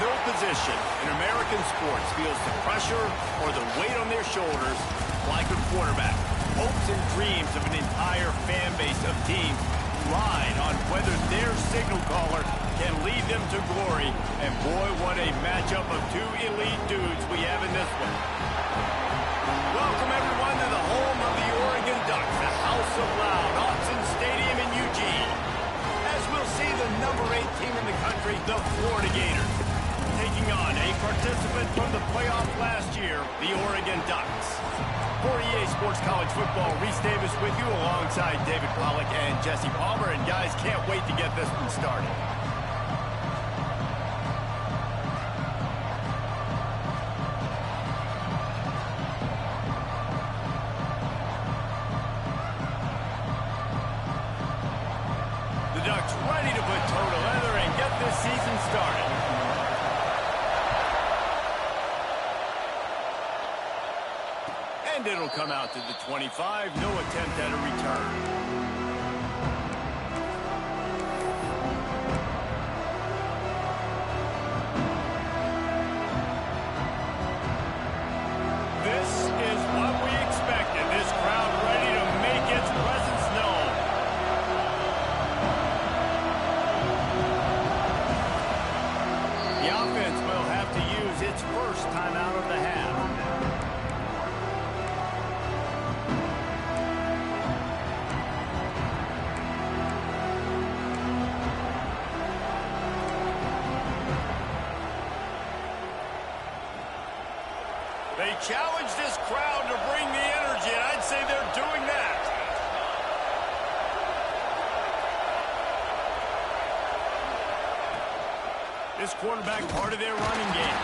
No position in American sports feels the pressure or the weight on their shoulders like a quarterback. Hopes and dreams of an entire fan base of teams ride on whether their signal caller can lead them to glory. And boy, what a matchup of two elite dudes we have in this one. Welcome everyone to the home of the Oregon Ducks, the House of Loud, Autzen Stadium in Eugene. As we'll see the number 8 team in the country, the Florida Gators, taking on a participant from the playoff last year, the Oregon Ducks. For EA Sports College Football, Reese Davis with you alongside David Pollack and Jesse Palmer. And guys, can't wait to get this one started. The Ducks ready to put toe to leather and get this season started. And it'll come out to the 25. No attempt at a return. This is what we expected. This crowd ready to make its presence known. The offense will have to use its first timeout of the half. They challenge this crowd to bring the energy, and I'd say they're doing that. This quarterback part of their running game.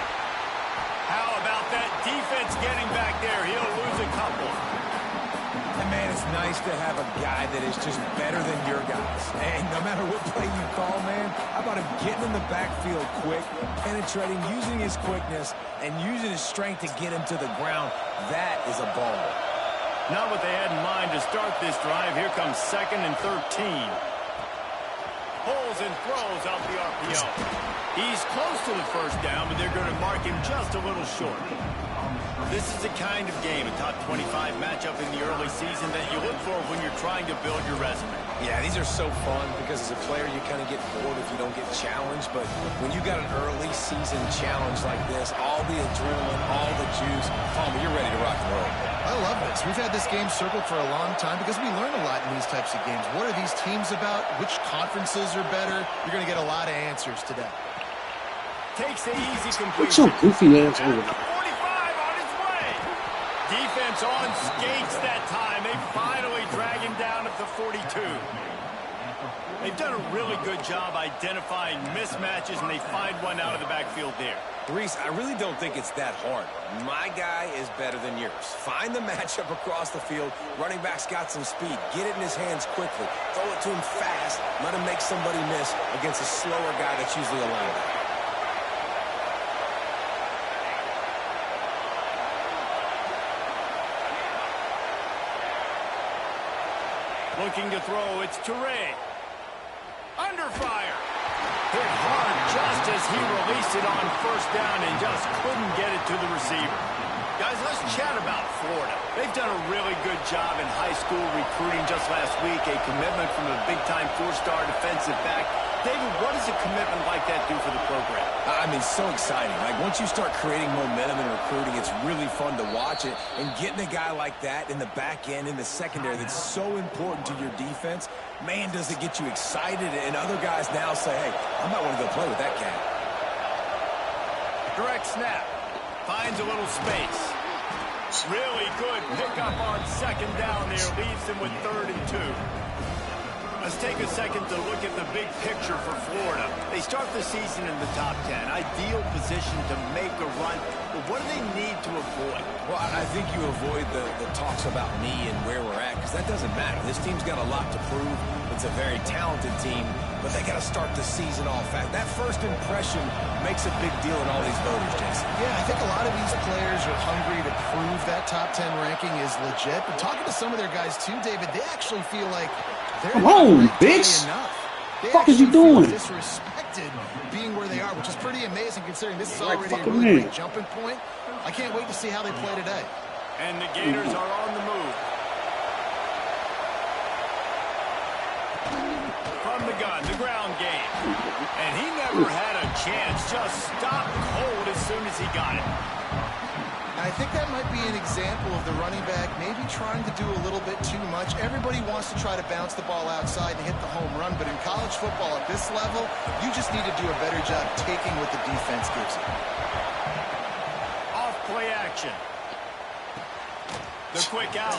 How about that defense getting back there? He'll lose a couple. And man, it's nice to have a guy that is just better than your guys. And no matter what play you call, man, how about him getting in the backfield quick, penetrating, using his quickness, and using his strength to get him to the ground. That is a ball. Not what they had in mind to start this drive. Here comes 2nd and 13. Pulls and throws off the RPO. He's close to the first down, but they're going to mark him just a little short. This is the kind of game, a top 25 matchup in the early season that you look for when you're trying to build your resume. Yeah, these are so fun because as a player, you kind of get bored if you don't get challenged. But when you got an early season challenge like this, all the adrenaline, all the juice, Palmer, you're ready to rock and roll. I love this. We've had this game circled for a long time because we learn a lot in these types of games. What are these teams about? Which conferences are better? You're going to get a lot of answers today. Takes the easy completion. What's your goofy ass over there? Defense on skates that time. They finally drag him down at the 42. They've done a really good job identifying mismatches, and they find one out of the backfield there. Reese, I really don't think it's that hard. My guy is better than yours. Find the matchup across the field. Running back's got some speed. Get it in his hands quickly. Throw it to him fast. Let him make somebody miss against a slower guy that's usually a linebacker. Looking to throw, it's Toure. Under fire. Hit hard just as he released it on first down and just couldn't get it to the receiver. Guys, let's chat about Florida. They've done a really good job in high school recruiting. Just last week, a commitment from a big-time 4-star defensive back David, what does a commitment like that do for the program? I mean, so exciting. Like, once you start creating momentum and recruiting, it's really fun to watch it. And getting a guy like that in the back end, in the secondary, that's so important to your defense, man, does it get you excited. And other guys now say, hey, I might want to go play with that cat. Direct snap. Finds a little space. Really good pickup on second down there. Leaves them with 3rd and 2. Let's take a second to look at the big picture for Florida. They start the season in the top 10. Ideal position to make a run. But what do they need to avoid? Well, I think you avoid the talks about me and where we're at, because that doesn't matter. This team's got a lot to prove. It's a very talented team, but they got to start the season off fast. That first impression makes a big deal in all these voters, Jason. Yeah, I think a lot of these players are hungry to prove that top 10 ranking is legit. But talking to some of their guys too, David, they actually feel like they're come on, bitch. What the fuck is you doing? Disrespected being where they are, which is pretty amazing considering this is already a fucking really great jumping point. I can't wait to see how they play today. And the Gators are on the move. From the gun, the ground game. And he never had a chance. Just stopped cold as soon as he got it. I think that might be an example of the running back maybe trying to do a little bit too much. Everybody wants to try to bounce the ball outside and hit the home run, but in college football at this level, you just need to do a better job taking what the defense gives you. Off play action. The quick out.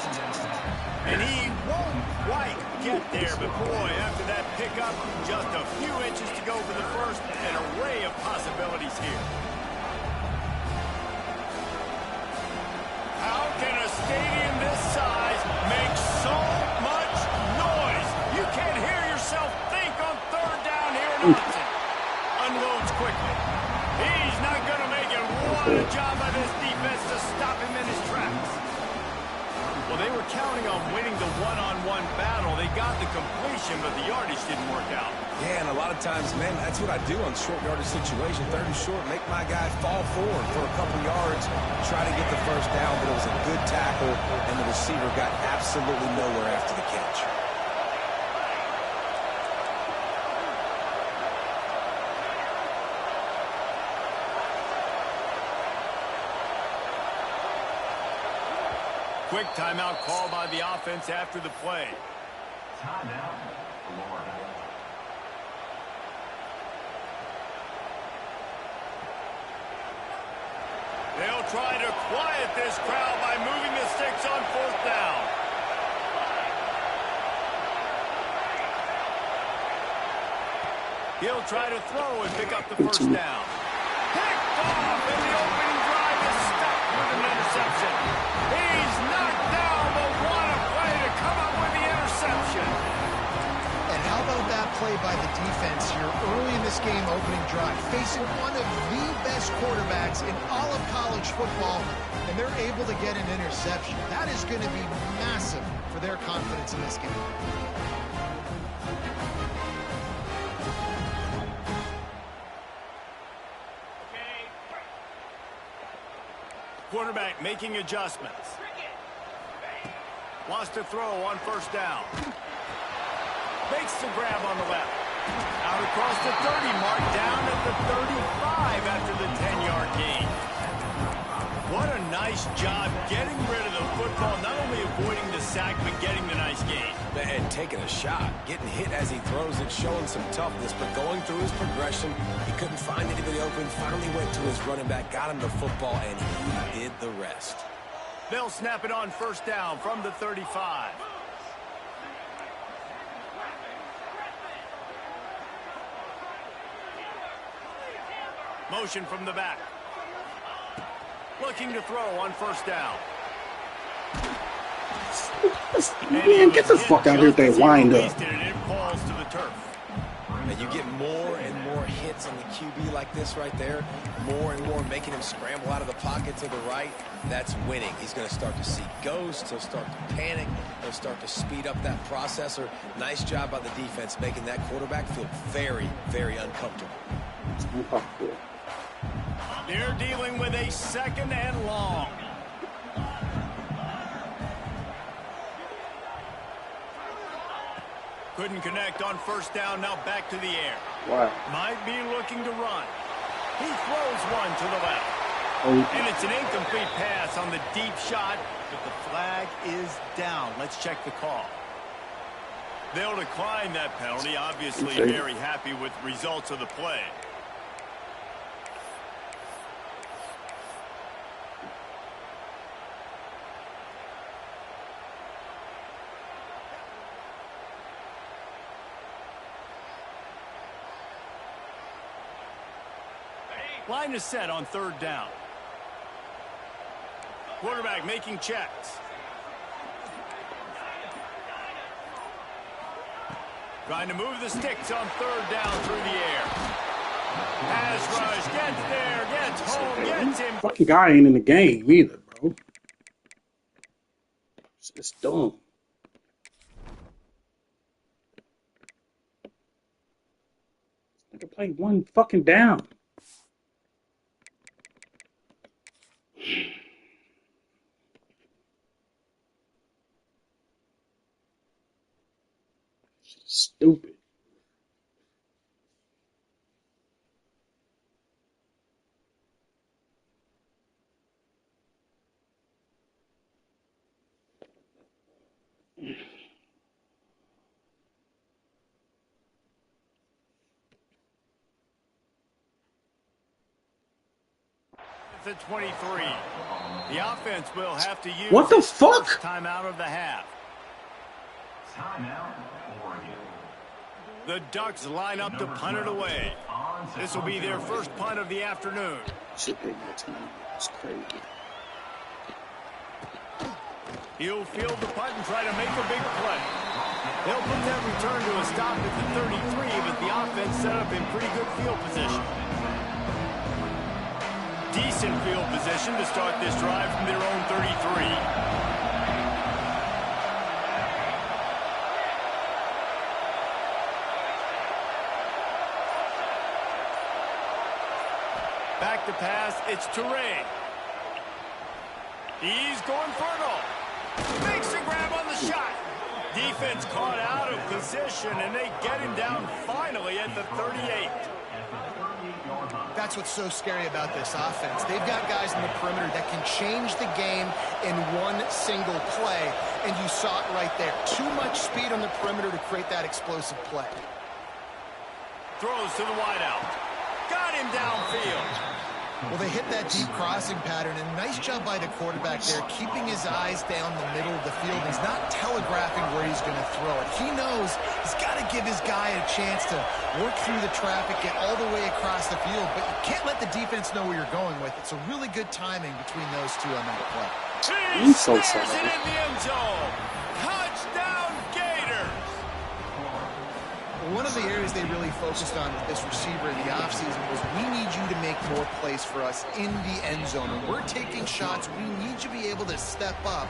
And he won't quite get there, but boy, after that pickup, just a few inches to go for the first. An array of possibilities here. How can a stadium this size make so much noise? You can't hear yourself think on 3rd down here in Austin. Unloads quickly. He's not going to make it. What a job by this defense to stop him in his tracks. Well, they were counting on winning the one-on-one battle. They got the completion, but the yardage didn't work out. Yeah, and a lot of times, man, that's what I do on short yardage situation. 3rd and short, make my guy fall forward for a couple yards, try to get the first down, but it was a good tackle, and the receiver got absolutely nowhere after the catch. Quick timeout called by the offense after the play. Timeout, Florida. They'll try to quiet this crowd by moving the sticks on 4th down. He'll try to throw and pick up the first down. Picked off, and the opening drive is stopped with an interception. He's knocked down, but what a play to come up with the interception. And how about that play by the defense here early in this game opening drive, facing one of the best quarterbacks in all of college football, and they're able to get an interception. That is going to be massive for their confidence in this game. Quarterback making adjustments. Wants to throw on 1st down. Makes the grab on the left. Out across the 30 mark, down at the 35 after the 10-yard gain. What a nice job getting rid of the football, not only avoiding the sack, but getting the nice gain. And taking a shot, getting hit as he throws it, showing some toughness, but going through his progression, he couldn't find anybody open, finally went to his running back, got him the football, and he did the rest. They'll snap it on 1st down from the 35. Motion from the back. Looking to throw on 1st down. Man, get the fuck out of here with that wind up. It falls to the turf. And you get more and more hits on the QB like this right there, more and more making him scramble out of the pocket to the right. That's winning. He's going to start to see ghosts. He'll start to panic. He'll start to speed up that processor. Nice job by the defense making that quarterback feel very, very uncomfortable. They're dealing with a 2nd and long. Couldn't connect on 1st down. Now back to the air. Wow. Might be looking to run. He throws one to the left. Oh, And it's an incomplete pass on the deep shot, but the flag is down. Let's check the call. They'll decline that penalty. Obviously very happy with results of the play. Line is set on third down. Quarterback making checks. Trying to move the sticks on third down through the air. Pass rush, gets there, gets home, gets him. Fucking guy ain't in the game either, bro. It's dumb. I can play one fucking down. Stupid. At 23. The offense will have to use What the its fuck? first time out of the half. Timeout, Oregon. The Ducks line up to punt it away. This will be their first punt of the afternoon. Shit, they got time. It's crazy. He'll field the punt and try to make a big play. They'll put that return to a stop at the 33, but the offense set up in pretty good field position. Decent field position to start this drive from their own 33. Back to pass, it's Touré. He's going for it all. Makes a grab on the shot. Defense caught out of position, and they get him down finally at the 38. That's what's so scary about this offense. They've got guys in the perimeter that can change the game in one single play, and you saw it right there. Too much speed on the perimeter to create that explosive play. Throws to the wideout. Got him downfield. Well, they hit that deep crossing pattern, and nice job by the quarterback there, keeping his eyes down the middle of the field. He's not telegraphing where he's going to throw it. He knows he's got to give his guy a chance to work through the traffic, get all the way across the field, but you can't let the defense know where you're going with it. So really good timing between those two on that play. I'm so Snares sorry. it in the end zone. Touchdown, Gators. One of the areas they really focused on with this receiver in the offseason was we need you to make more plays for us in the end zone. When we're taking shots, we need you to be able to step up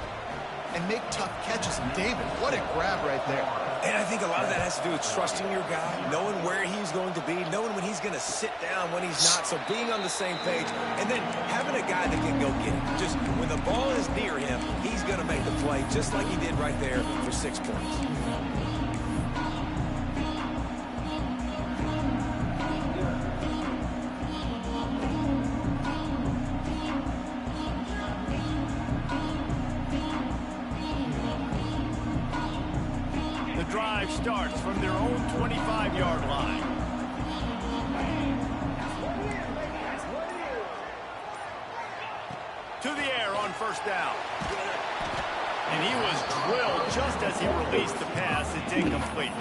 and make tough catches. And David, what a grab right there. And I think a lot of that has to do with trusting your guy, knowing where he's going to be, knowing when he's going to sit down, when he's not. So being on the same page, and then having a guy that can go get it. Just when the ball is near him, he's going to make the play, just like he did right there for 6 points. Drive starts from their own 25-yard line. To the air on first down. And he was drilled just as he released the pass. It's incomplete.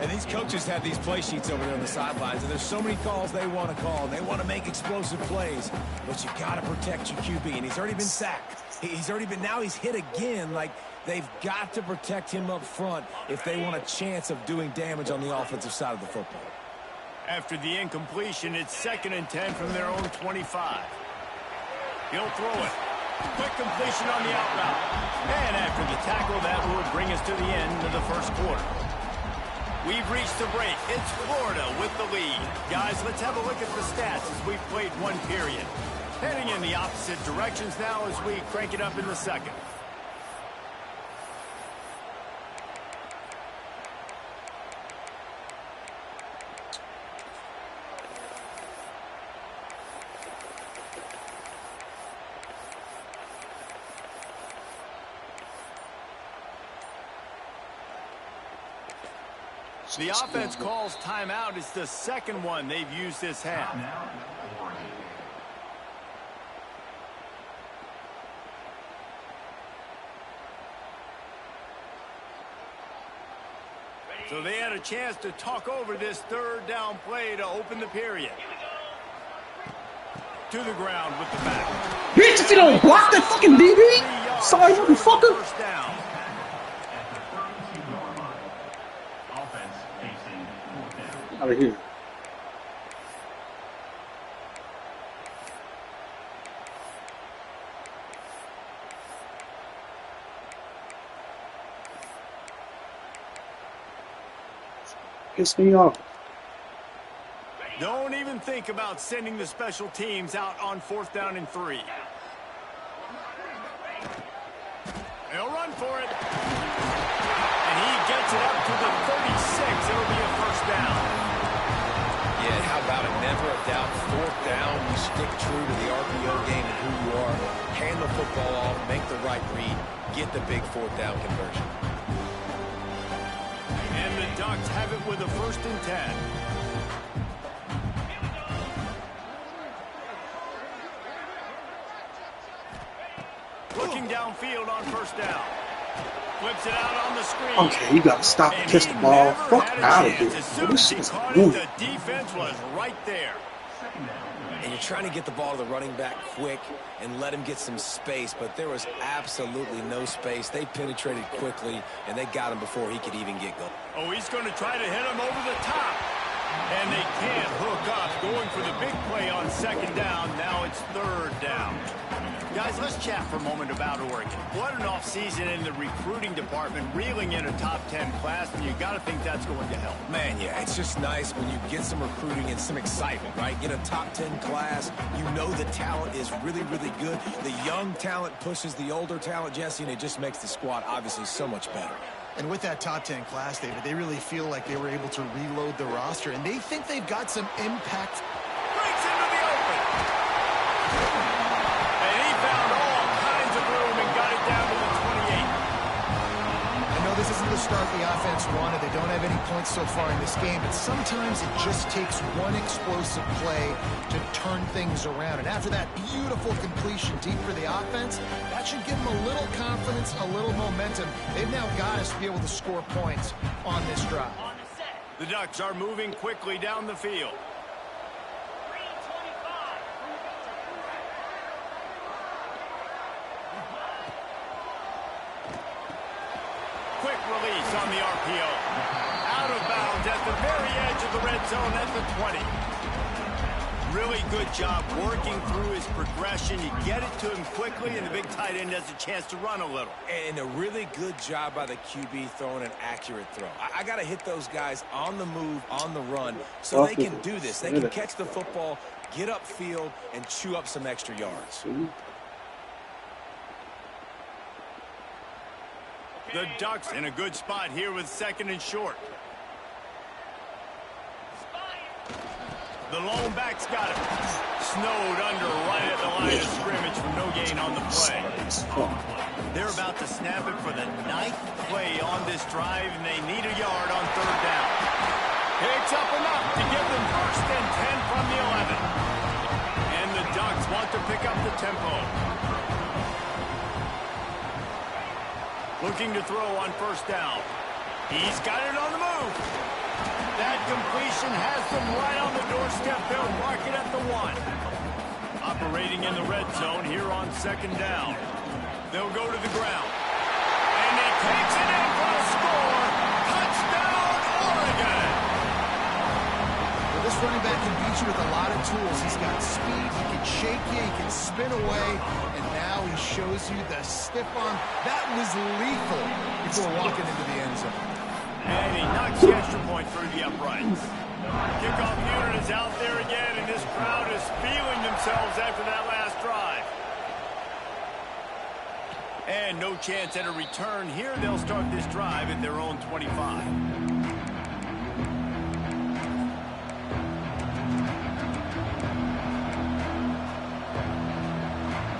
And these coaches have these play sheets over there on the sidelines, and there's so many calls they want to call. They want to make explosive plays, but you got to protect your QB, and he's already been sacked. Now he's hit again. Like, they've got to protect him up front if they want a chance of doing damage on the offensive side of the football. After the incompletion, it's 2nd and 10 from their own 25. He'll throw it. Quick completion on the out route. And after the tackle, that will bring us to the end of the first quarter. We've reached the break. It's Florida with the lead. Guys, let's have a look at the stats as we've played one period. Heading in the opposite directions now as we crank it up in the second. The offense calls timeout. It's the second one they've used this half. So they had a chance to talk over this third down play to open the period. To the ground with the back. Bitch, if you don't block that fucking DB, sorry, motherfucker. First down. Out of here. Piss me off. Don't even think about sending the special teams out on 4th down and 3. They'll run for it. And he gets it up to the 36. It'll be a first down. Yeah, how about it? Never a doubt. 4th down, you stick true to the RPO game and who you are. Hand the football off, make the right read, get the big 4th down conversion. And the Ducks have it with a 1st and 10. Looking downfield on 1st down. Flips it out on the screen. Okay, you gotta stop and kiss the ball. Fuck out of here. As soon This as he shit is caught annoying. it, the defense was right there. And you're trying to get the ball to the running back quick and let him get some space, but there was absolutely no space. They penetrated quickly, and they got him before he could even get going. Oh, he's going to try to hit him over the top. And they can't hook up. Going for the big play on 2nd down. Now it's 3rd down. Guys, let's chat for a moment about Oregon. What an offseason in the recruiting department, reeling in a top 10 class, and you got to think that's going to help. Man, yeah, it's just nice when you get some recruiting and some excitement, right? Get a top 10 class. You know the talent is really, really good. The young talent pushes the older talent, Jesse, and it just makes the squad obviously so much better. And with that top 10 class, David, they really feel like they were able to reload the roster, and they think they've got some impact. Breaks into the open. And he found all kinds of room and got it down to the 28. I know this isn't the start the offense wanted. They don't have any points so far in this game, but sometimes it just takes one explosive play to turn things around. And after that beautiful completion deep for the offense, that should give them a little confidence, a little momentum. They've now got us to be able to score points on this drive. The Ducks are moving quickly down the field. Quick release on the RPO. Out of bounds at the very edge of the red zone at the 20. Really good job working through his progression. You get it to him quickly, and the big tight end has a chance to run a little. And a really good job by the QB throwing an accurate throw. I got to hit those guys on the move, on the run, so they can do this. They can catch the football, get upfield, and chew up some extra yards. The Ducks in a good spot here with 2nd and short. The lone back's got it. Snowed under right at the line of scrimmage for no gain on the play. They're about to snap it for the 9th play on this drive, and they need a yard on 3rd down. Picks up enough to give them 1st and 10 from the 11. And the Ducks want to pick up the tempo. Looking to throw on 1st down. He's got it on the move. That completion has them right on the doorstep. They'll mark it at the 1. Operating in the red zone here on 2nd down. They'll go to the ground. And he takes it in for a score. Touchdown, Oregon! Well, this running back can beat you with a lot of tools. He's got speed, he can shake you, he can spin away, and now he shows you the stiff arm. That was lethal before walking into the end zone. And he knocks the extra point through the uprights. Kickoff unit is out there again, and this crowd is feeling themselves after that last drive. And no chance at a return here. They'll start this drive at their own 25.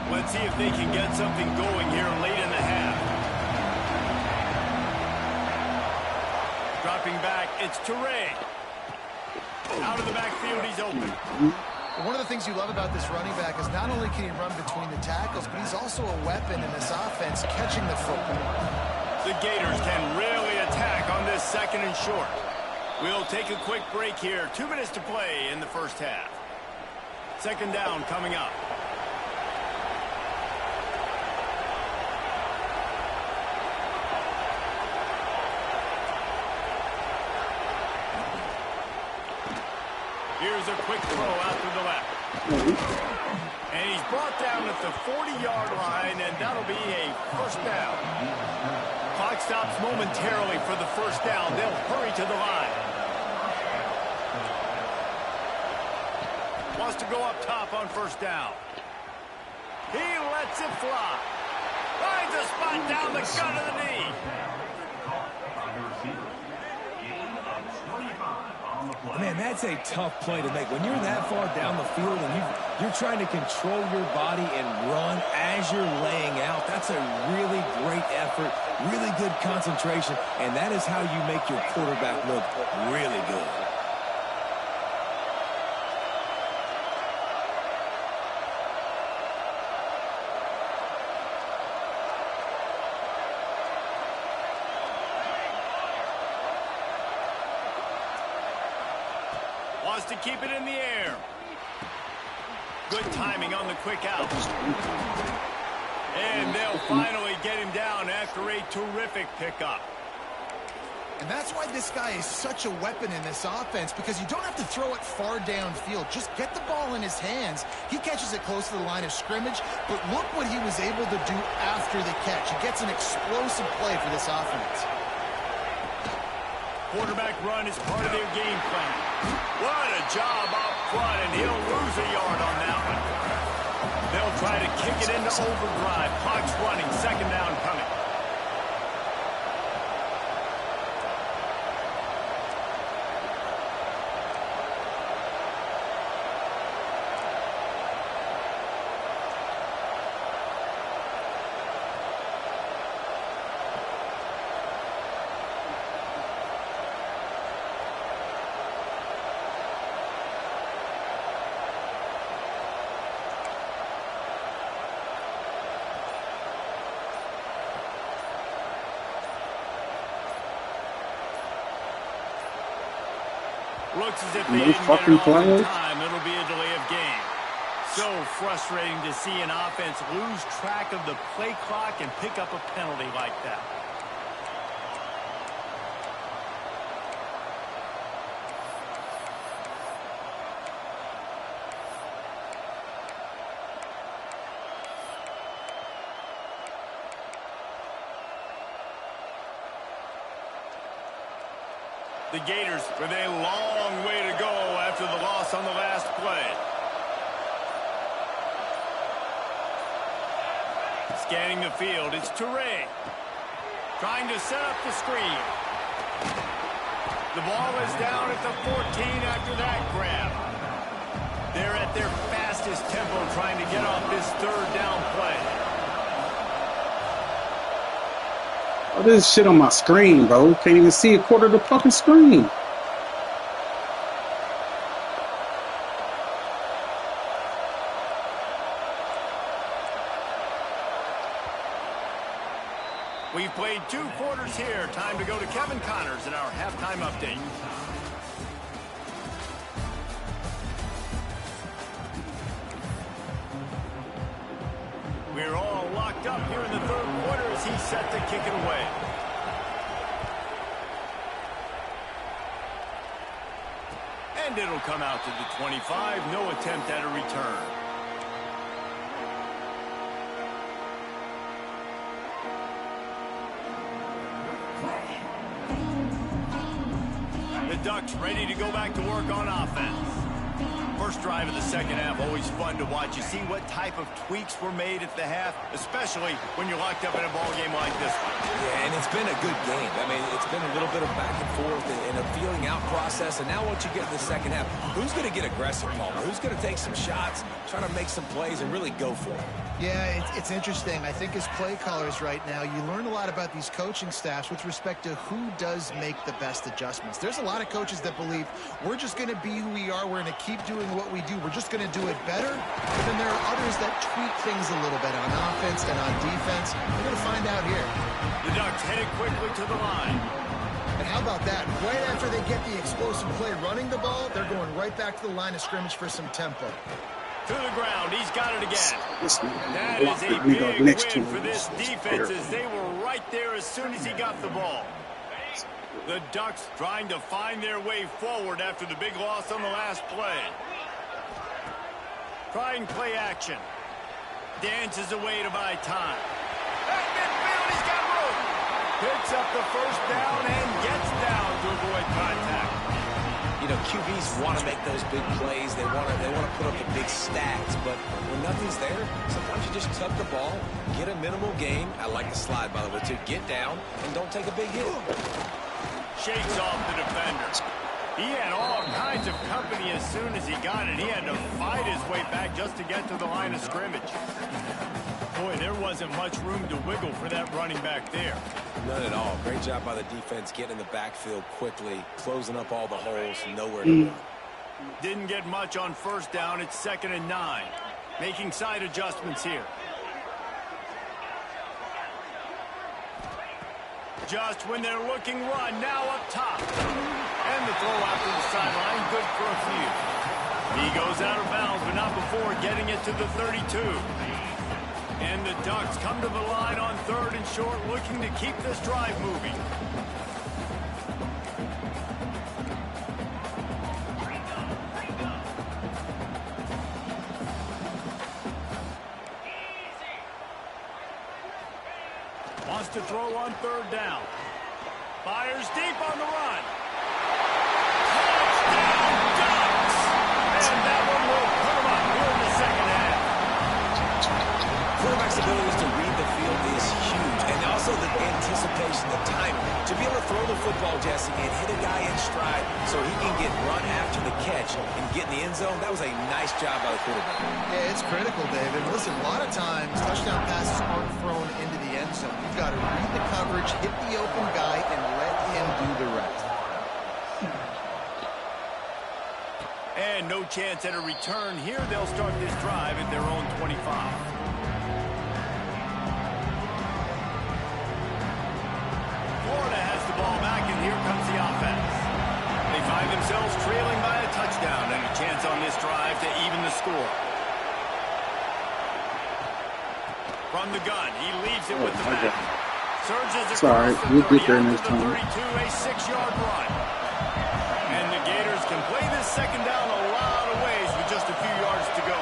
Let's see if they can get something going here late in the half. Stepping back, it's Toure. Out of the backfield, he's open. One of the things you love about this running back is not only can he run between the tackles, but he's also a weapon in this offense catching the football. The Gators can really attack on this 2nd and short. We'll take a quick break here. 2 minutes to play in the first half. 2nd down coming up. Here's a quick throw out to the left. And he's brought down at the 40-yard line, and that'll be a 1st down. Clock stops momentarily for the 1st down. They'll hurry to the line. Wants to go up top on 1st down. He lets it fly. Finds a spot down the gut of the knee. Man, that's a tough play to make. When you're that far down the field and you're trying to control your body and run as you're laying out, that's a really great effort, really good concentration, and that is how you make your quarterback look really good. Wants to keep it in the air. Good timing on the quick out. And they'll finally get him down after a terrific pickup. And that's why this guy is such a weapon in this offense, because you don't have to throw it far downfield. Just get the ball in his hands. He catches it close to the line of scrimmage, but look what he was able to do after the catch. He gets an explosive play for this offense. Quarterback run is part of their game plan. What a job up front, and he'll lose a yard on that one. They'll try to kick it into overdrive. Clock's running, 2nd down coming. Looks as if they didn't get it off in time. It'll be a delay of game. So frustrating to see an offense lose track of the play clock and pick up a penalty like that. The Gators with a long way to go after the loss on the last play. Scanning the field, it's Toure. Trying to set up the screen. The ball is down at the 14 after that grab. They're at their fastest tempo trying to get off this 3rd down play. Oh, this shit on my screen, bro. Can't even see a quarter of the fucking screen. We've played 2 quarters here. Time to go to Kevin Connors in our halftime update. We're all locked up here in the 3rd quarter as he's set to kick it away. And it'll come out to the 25. No attempt at a return. The Ducks ready to go back to work on offense. First drive of the second half, always fun to watch. You see what type of tweaks were made at the half, especially when you're locked up in a ball game like this one. Yeah, and it's been a good game. I mean, it's been a little bit of back and forth and a feeling out process. And now once you get to the second half, who's going to get aggressive, Palmer? Who's going to take some shots, try to make some plays, and really go for it? Yeah, it's interesting. I think as play callers right now, you learn a lot about these coaching staffs with respect to who does make the best adjustments. There's a lot of coaches that believe we're just going to be who we are. We're going to keep doing what we do. We're just going to do it better. But then there are others that tweak things a little bit on offense and on defense. We're going to find out here. The Ducks headed quickly to the line. And how about that? Right after they get the explosive play running the ball, they're going right back to the line of scrimmage for some tempo. To the ground, he's got it again. That Block is a that we big go next to win for him. this defense as they were right there as soon as he got the ball. The Ducks trying to find their way forward after the big loss on the last play. Trying play action. Dances away to buy time. At midfield, he's got room. Picks up the first down and gets down to avoid contact. You know, QBs want to make those big plays. They want to put up the big stats. But when nothing's there, sometimes you just tuck the ball, get a minimal gain. I like the slide, by the way, too. Get down and don't take a big hit. Shakes off the defender. He had all kinds of company as soon as he got it. He had to fight his way back just to get to the line of scrimmage. Boy, there wasn't much room to wiggle for that running back there. None at all. Great job by the defense getting in the backfield quickly, closing up all the holes, nowhere to run. Didn't get much on first down. It's 2nd and 9. Making side adjustments here. Just when they're looking run, now up top. And the throw out to the sideline, good for a few. He goes out of bounds, but not before getting it to the 32. And the Ducks come to the line on 3rd and short, looking to keep this drive moving. Wants to throw on 3rd down. Fires deep on the run. Touchdown, Ducks! And that one will put them up here in the second half. Quarterback's abilities to read the field is huge, and also the anticipation, the timing. To be able to throw the football, Jesse, and hit a guy in stride so he can get run after the catch and get in the end zone, that was a nice job by the quarterback. Yeah, it's critical, David. Listen, a lot of times touchdown passes aren't thrown into the end zone. You've got to read the coverage, hit the open guy, and let him do the rest. And no chance at a return here. They'll start this drive at their own 25. Florida has the ball back, and here comes the offense. They find themselves trailing by a touchdown and a chance on this drive to even the score. From the gun, he leaves it with the back. Surges across the 30 out to the 32, a 6-yard run. And the Gators can play this second down a lot of ways with just a few yards to go.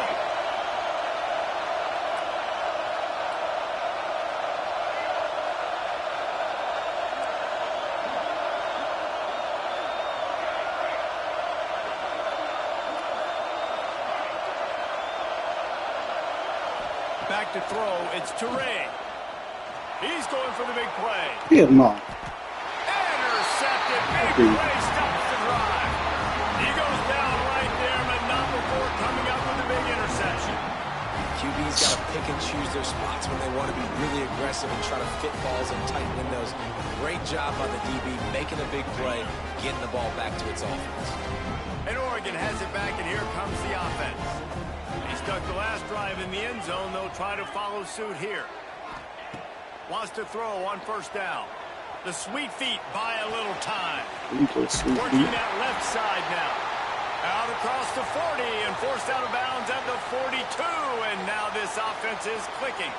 Back to throw, it's Teray. He's going for the big play. Hell no. Intercepted, big play, stops the drive. He goes down right there, but not before coming up with a big interception. QB's got to pick and choose their spots when they want to be really aggressive and try to fit balls in tight windows. Great job by the DB making a big play, getting the ball back to its offense. And Oregon has it back, and here comes the offense. He stuck the last drive in the end zone. They'll try to follow suit here. Wants to throw on 1st down. The sweet feet buy a little time. Working that left side now. Out across the 40 and forced out of bounds at the 42. And now this offense is clicking.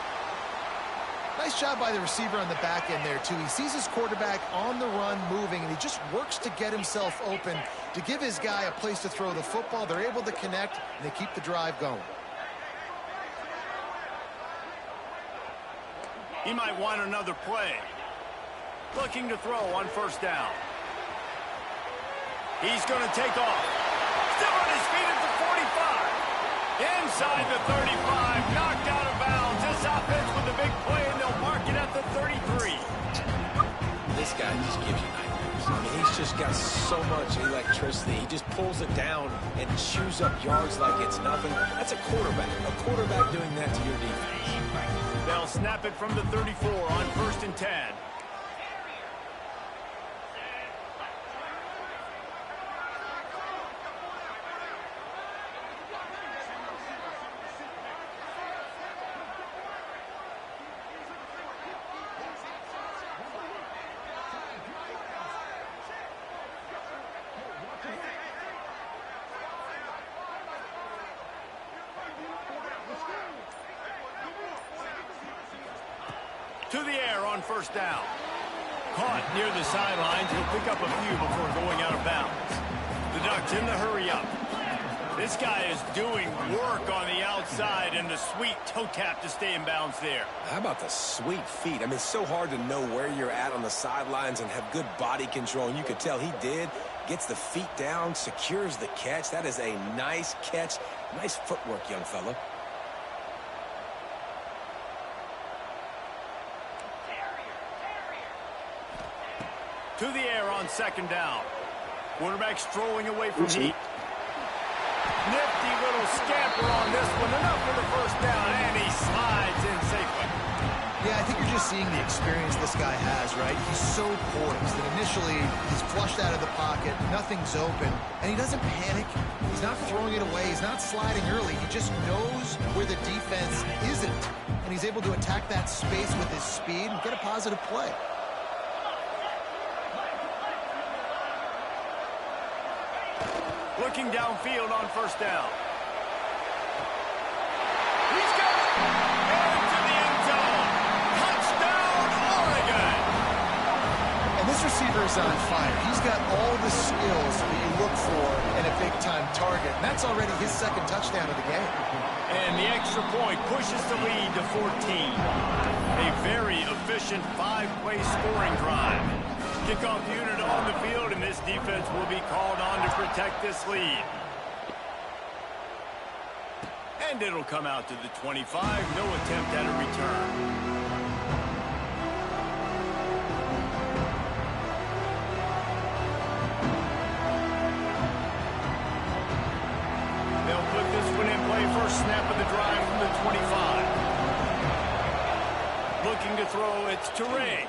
Nice job by the receiver on the back end there, too. He sees his quarterback on the run moving, and he just works to get himself open to give his guy a place to throw the football. They're able to connect, and they keep the drive going. He might want another play. Looking to throw on 1st down. He's going to take off. Still on his feet at the 45. Inside the 35, knocked out of bounds. This offense with a big play, and they'll mark it at the 33. This guy just gives you nightmares. I mean, he's just got so much electricity. He just pulls it down and chews up yards like it's nothing. That's a quarterback. A quarterback doing that to your defense. They'll snap it from the 34 on 1st and 10. To the air on 1st down. Caught near the sidelines. He'll pick up a few before going out of bounds. The Ducks in the hurry up. This guy is doing work on the outside, and the sweet toe tap to stay in bounds there. How about the sweet feet? I mean, it's so hard to know where you're at on the sidelines and have good body control, and you could tell he did. Gets the feet down, secures the catch. That is a nice catch. Nice footwork, young fella. To the air on 2nd down. Quarterback strolling away from heat. Nifty little scamper on this one. Enough for the 1st down, and he slides in safely. Yeah, I think you're just seeing the experience this guy has, right? He's so poised that initially he's flushed out of the pocket, nothing's open, and he doesn't panic. He's not throwing it away. He's not sliding early. He just knows where the defense isn't, and he's able to attack that space with his speed and get a positive play. Looking downfield on 1st down. He's got it! Into the end zone. Touchdown, Oregon! And this receiver is on fire. He's got all the skills that you look for in a big-time target. And that's already his 2nd touchdown of the game. And the extra point pushes the lead to 14. A very efficient 5-play scoring drive. Kickoff unit on the field, and this defense will be called on to protect this lead. And it'll come out to the 25. No attempt at a return. They'll put this one in play. First snap of the drive from the 25. Looking to throw, it's Teray.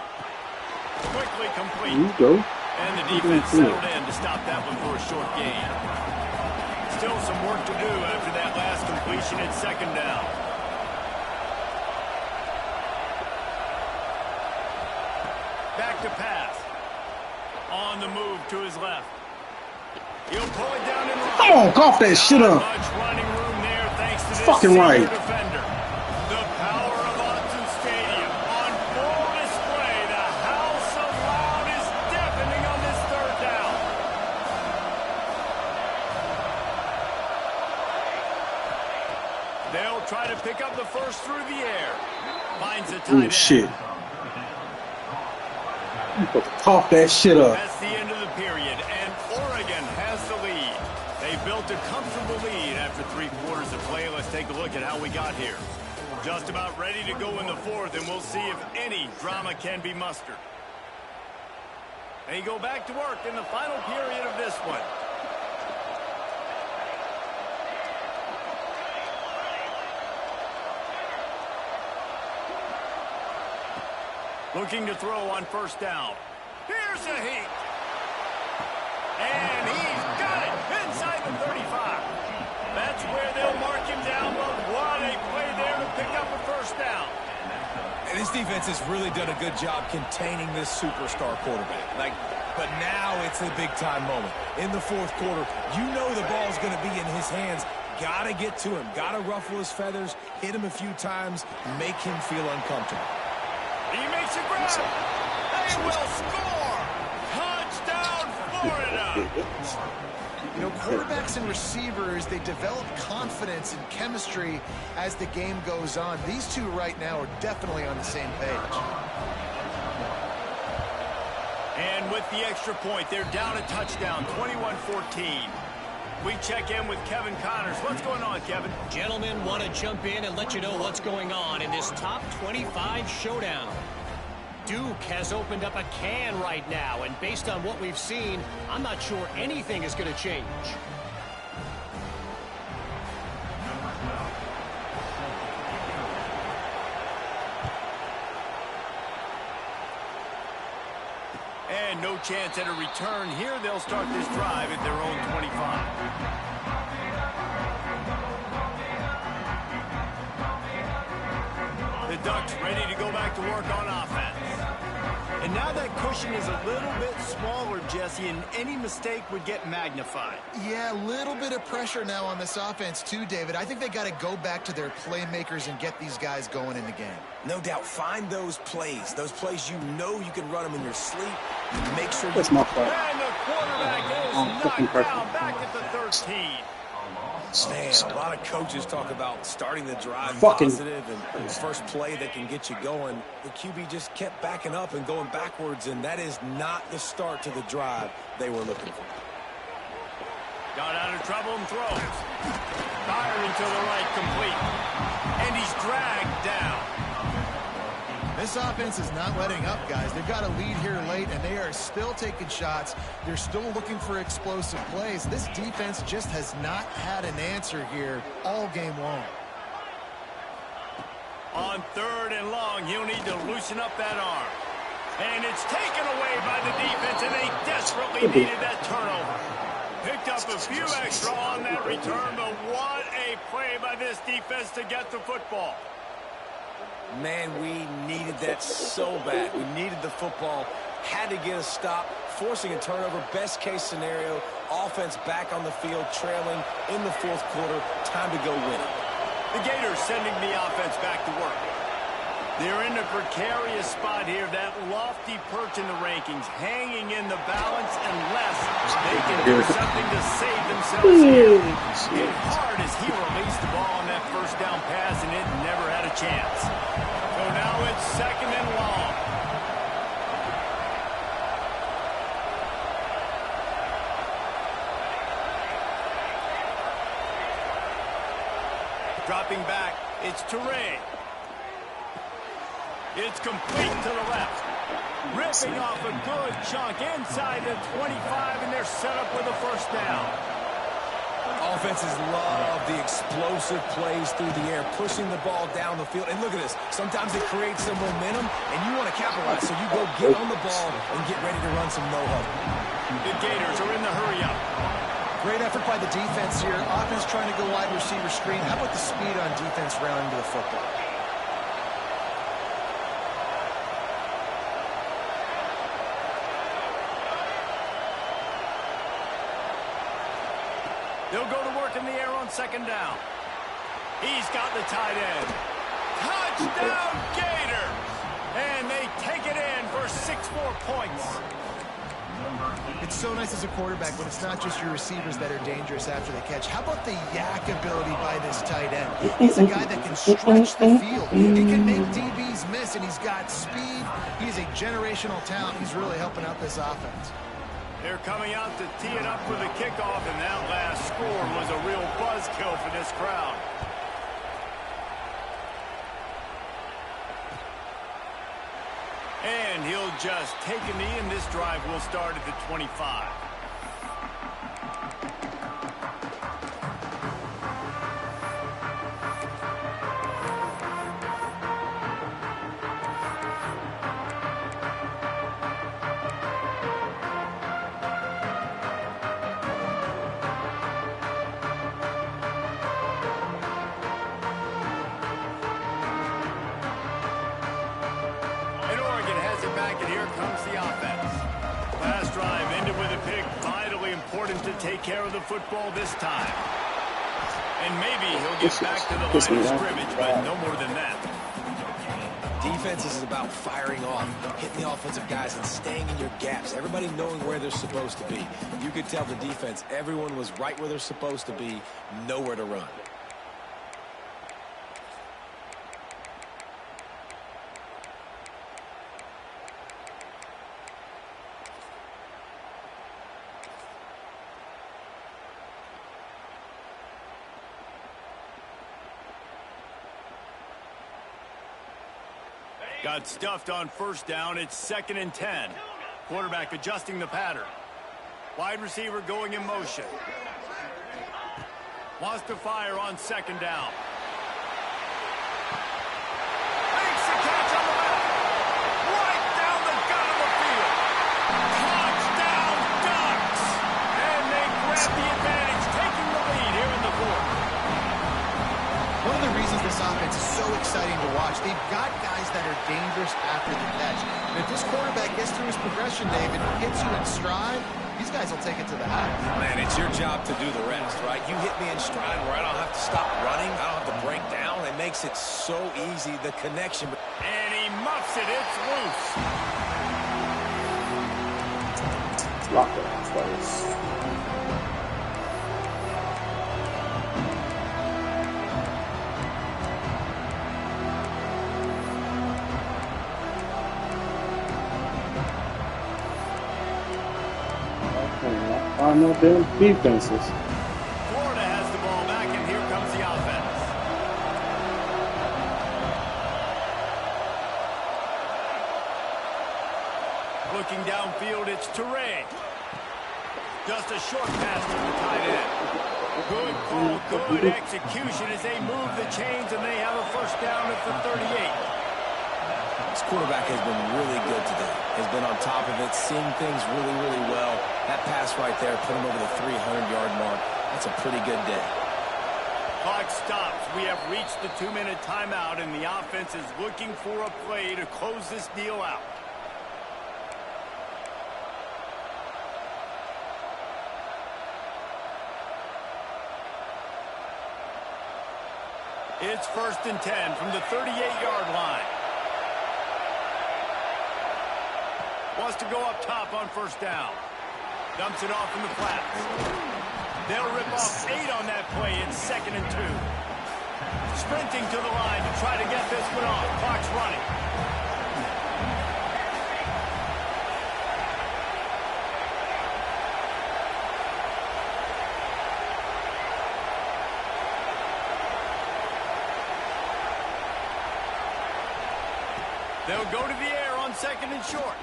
Quickly complete. There you go. And the defense settled in to stop that one for a short gain. Still some work to do after that last completion at 2nd down. Back to pass. On the move to his left. He'll pull it down and run. Come on, cough that shit up. Much running room there thanks to this Fucking right. defender. The power of Autzen Stadium on full display. The house of loud is deafening on this 3rd down. They'll try to pick up the first through the air. Finds a tight end. Oh, shit. You supposed to cough that shit up. That's the end of the period, and Oregon has the lead. They built a comfortable lead after 3 quarters of play. Let's take a look at how we got here. Just about ready to go in the 4th, and we'll see if any drama can be mustered. They go back to work in the final period of this one. Looking to throw on 1st down. Here's a heat. And he's got it inside the 35. That's where they'll mark him down. But what a play there to pick up a 1st down. And this defense has really done a good job containing this superstar quarterback. But now it's a big-time moment. In the 4th quarter, you know the ball's going to be in his hands. Got to get to him. Got to ruffle his feathers, hit him a few times, make him feel uncomfortable. He makes a grab. They will score. Touchdown, Florida. You know, quarterbacks and receivers, they develop confidence and chemistry as the game goes on. These two right now are definitely on the same page. And with the extra point, they're down a touchdown, 21-14. We check in with Kevin Connors. What's going on, Kevin? Gentlemen, want to jump in and let you know what's going on in this top 25 showdown. Duke has opened up a can right now, and based on what we've seen, I'm not sure anything is going to change. And no chance at a return here. They'll start this drive at their own 25. The Ducks ready to go back to work on offense. And now that cushion is a little bit smaller, Jesse, and any mistake would get magnified. Yeah, a little bit of pressure now on this offense too, David. I think they got to go back to their playmakers and get these guys going in the game. No doubt. Find those plays you know you can run them in your sleep. And make sure That's my fault. And the quarterback is knocked down back at the 13. Man, a lot of coaches talk about starting the drive Fucking positive and first play that can get you going. The QB just kept backing up and going backwards, and that is not the start to the drive they were looking for. Got out of trouble and throws. Firing to the right, complete. And he's dragged down. This offense is not letting up, guys. They've got a lead here late, and they are still taking shots. They're still looking for explosive plays. This defense just has not had an answer here all game long. On 3rd and long, he'll need to loosen up that arm. And it's taken away by the defense, and they desperately needed that turnover. Picked up a few extra on that return, but what a play by this defense to get the football. Man, we needed that so bad. We needed the football, had to get a stop, forcing a turnover. Best case scenario, offense back on the field, trailing in the 4th quarter. Time to go win it. The Gators sending the offense back to work. They're in a precarious spot here, that lofty perch in the rankings, hanging in the balance unless they can do something to save themselves here. Hit hard as he released the ball on that first down pass, and it never had a chance. So now it's 2nd and long. Dropping back, it's Teray. It's complete to the left. Ripping off a good chunk inside the 25, and they're set up with a first down. Offenses love the explosive plays through the air, pushing the ball down the field. And look at this. Sometimes it creates some momentum, and you want to capitalize. So you go get on the ball and get ready to run some no-huddle. The Gators are in the hurry-up. Great effort by the defense here. Offense trying to go wide receiver screen. How about the speed on defense rounding to the football? They'll go to work in the air on 2nd down. He's got the tight end. Touchdown, Gators! And they take it in for 6 points. It's so nice as a quarterback when it's not just your receivers that are dangerous after the catch. How about the yak ability by this tight end? He's a guy that can stretch the field. He can make DBs miss, and he's got speed. He's a generational talent. He's really helping out this offense. They're coming out to tee it up for the kickoff, and that last score was a real buzzkill for this crowd. And he'll just take a knee, and this drive will start at the 25. Take care of the football this time. And maybe he'll get back to the line of scrimmage, but no more than that. Defense is about firing off, hitting the offensive guys and staying in your gaps. Everybody knowing where they're supposed to be. You could tell the defense, everyone was right where they're supposed to be, nowhere to run. Got stuffed on first down. It's 2nd and 10. Quarterback adjusting the pattern. Wide receiver going in motion. Wants to fire on 2nd down. Makes the catch on the left. Right down the gut of the field. Touchdown, Ducks! And they grab the advantage, taking the lead here in the 4th. One of the reasons this offense is so exciting to watch, they've got guys that are dangerous after the catch. And if this quarterback gets through his progression, David, hits you in stride, these guys will take it to the house. Man, it's your job to do the rest, right? You hit me in stride where I don't have to stop running. I don't have to break down. It makes it so easy, the connection. And he muffs it. It's loose. Lock it close. No damn defenses. Florida has the ball back, and here comes the offense. Looking downfield, it's Teray. Just a short pass to the tight end. Good call, good execution as they move the chains, and they have a first down at the 38. This quarterback has been really good today. Has been on top of it, seeing things really, really well. That pass right there put him over the 300-yard mark. That's a pretty good day. Clock stops. We have reached the 2-minute timeout, and the offense is looking for a play to close this deal out. It's 1st and 10 from the 38-yard line. Wants to go up top on first down. Dumps it off in the flats. They'll rip off 8 on that play. It's 2nd and 2. Sprinting to the line to try to get this one off. Clock's running. They'll go to the air on 2nd and short.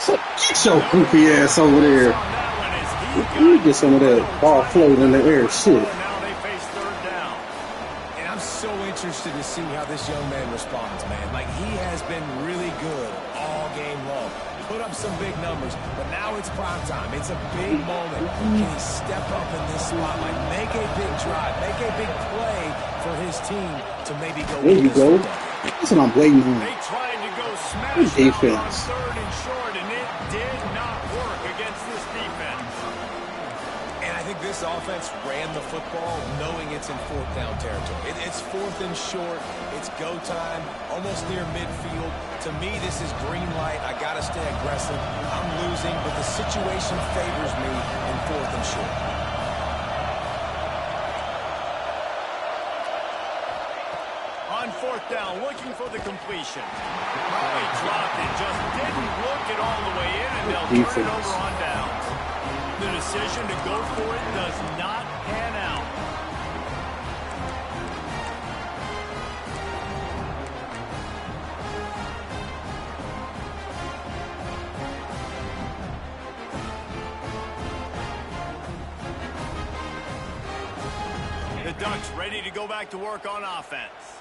So get your goofy ass over there. Let me get some of that ball floating in the air. Shit. Now they face 3rd down. And I'm so interested to see how this young man responds, man. Like, he has been really good all game long. Put up some big numbers, but now it's prime time. It's a big moment. Can he step up in this spotlight, make a big drive, make a big play for his team to maybe go? There you go. That's what I'm waiting on. They tried to go smash Defense. on 3rd and short, and it did not work against this defense. And I think this offense ran the football knowing it's in 4th down territory. It's 4th and short. It's go time, almost near midfield. To me, this is green light. I got to stay aggressive. I'm losing, but the situation favors me in 4th and short. On 4th down, looking for the completion. He dropped it, just didn't look it all the way in, and they'll turn it over on downs. The decision to go for it does not pan out. The Ducks ready to go back to work on offense.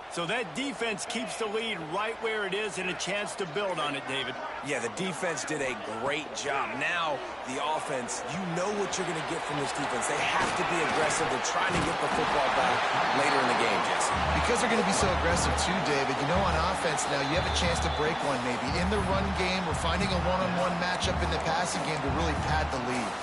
So that defense keeps the lead right where it is and a chance to build on it, David. Yeah, the defense did a great job. Now, the offense, you know what you're going to get from this defense. They have to be aggressive. They're trying to get the football back later in the game, Jesse. Because they're going to be so aggressive too, David, you know, on offense now, you have a chance to break one maybe. In the run game, we're finding a one-on-one matchup in the passing game to really pad the lead.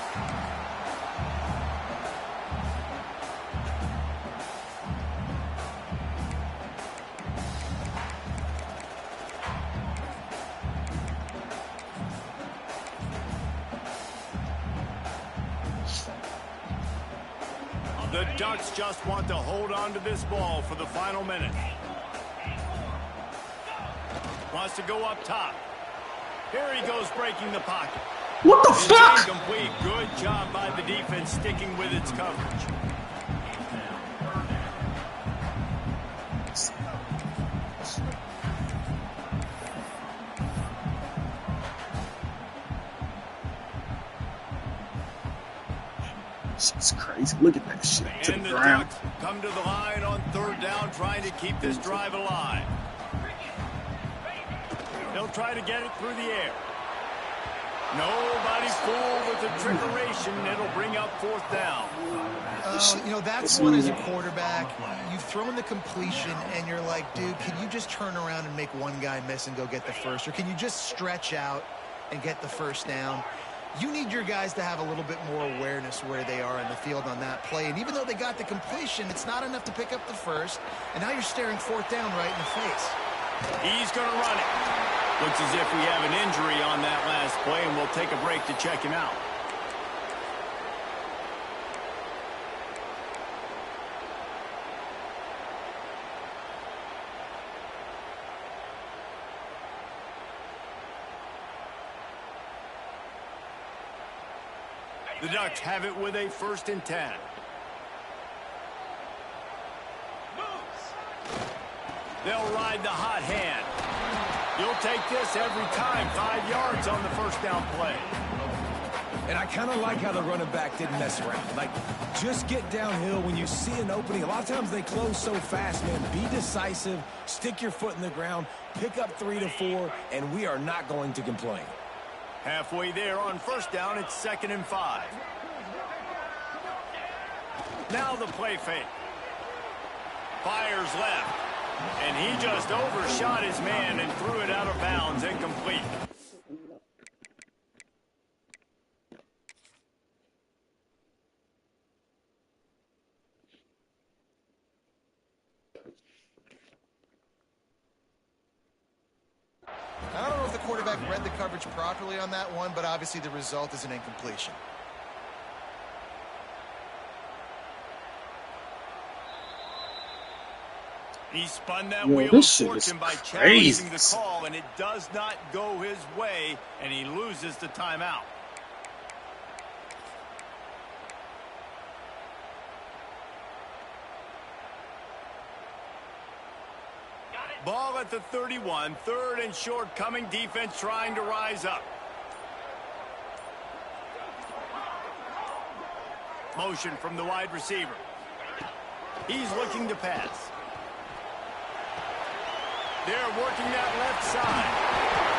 The Ducks just want to hold on to this ball for the final minute. Wants to go up top. Here he goes breaking the pocket. What the fuck? Incomplete. Good job by the defense sticking with its coverage. Shit's crazy. Look at that shit. To the And the ground. Ducks come to the line on third down, trying to keep this drive alive. They'll try to get it through the air. Nobody fooled with the trickeration. It'll bring up fourth down. You know, that's one as a quarterback. You've thrown the completion, and you're like, dude, can you just turn around and make one guy miss and go get the first? Or can you just stretch out and get the first down? You need your guys to have a little bit more awareness where they are in the field on that play. And even though they got the completion, it's not enough to pick up the first. And now you're staring fourth down right in the face. He's going to run it. Looks as if we have an injury on that last play, and we'll take a break to check him out. The Ducks have it with a 1st and 10. They'll ride the hot hand. You'll take this every time. 5 yards on the first down play. And I kind of like how the running back didn't mess around. Like, just get downhill when you see an opening. A lot of times they close so fast, man. Be decisive, stick your foot in the ground, pick up 3 to 4, and we are not going to complain. Halfway there on first down, it's 2nd and 5. Now the play fake. Fires left. And he just overshot his man and threw it out of bounds, incomplete. I don't know if the quarterback read the coverage properly on that one, but obviously the result is an incompletion. He spun that Yo, wheel of this shit is fortune by crazy. challenging the call, and it does not go his way, and he loses the timeout. Ball at the 31, 3rd and short coming. Defense trying to rise up. Motion from the wide receiver. He's looking to pass. They're working that left side.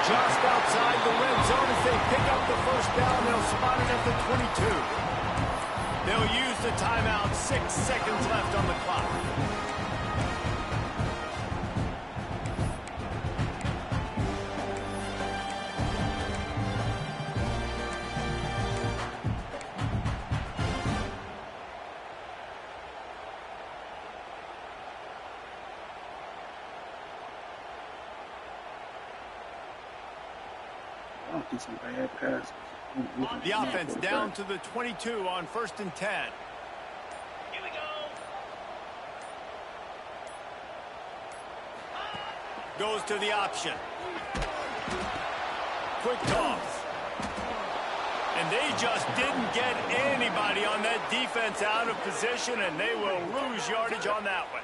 Just outside the red zone as they pick up the first down. They'll spot it at the 22. They'll use the timeout. 6 seconds left on the clock. Some bad passes. The offense down to the 22 on 1st and 10. Here we go. Goes to the option. Quick toss. And they just didn't get anybody on that defense out of position, and they will lose yardage on that one.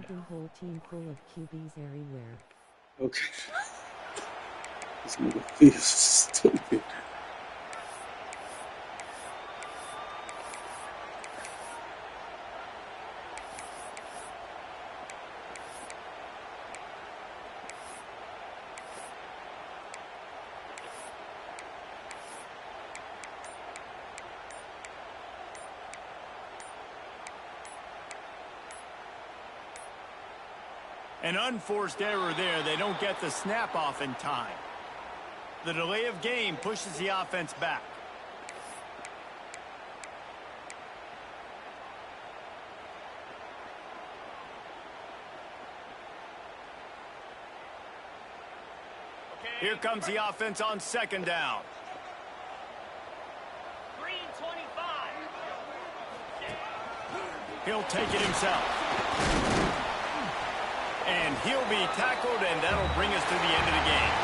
The whole team full of QBs everywhere. Okay. This nigga feels stupid. An unforced error there. They don't get the snap off in time. The delay of game pushes the offense back. Here comes the offense on 2nd down. Green 25. He'll take it himself. And he'll be tackled, and that'll bring us to the end of the game.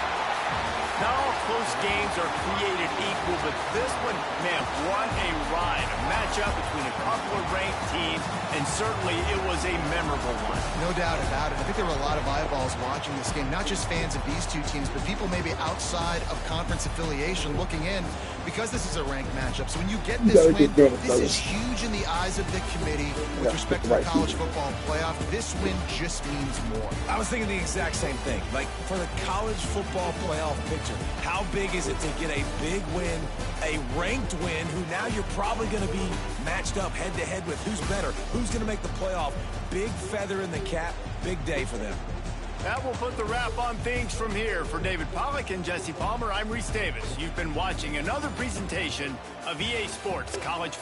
Not all close games are created equal, but this one, man, what a ride. A matchup between a couple of ranked teams, and certainly it was a memorable one. No doubt about it. I think there were a lot of eyeballs watching this game, not just fans of these two teams, but people maybe outside of conference affiliation looking in, because this is a ranked matchup. So when you get this win, this is huge in the eyes of the committee with respect to the college football playoff. This win just means more. I was thinking the exact same thing. Like, for the college football playoff picture, how big is it to get a big win, a ranked win, who now you're probably going to be matched up head-to-head with who's better, who's going to make the playoff. Big feather in the cap, big day for them. That will put the wrap on things from here. For David Pollack and Jesse Palmer, I'm Reese Davis. You've been watching another presentation of EA Sports College Football.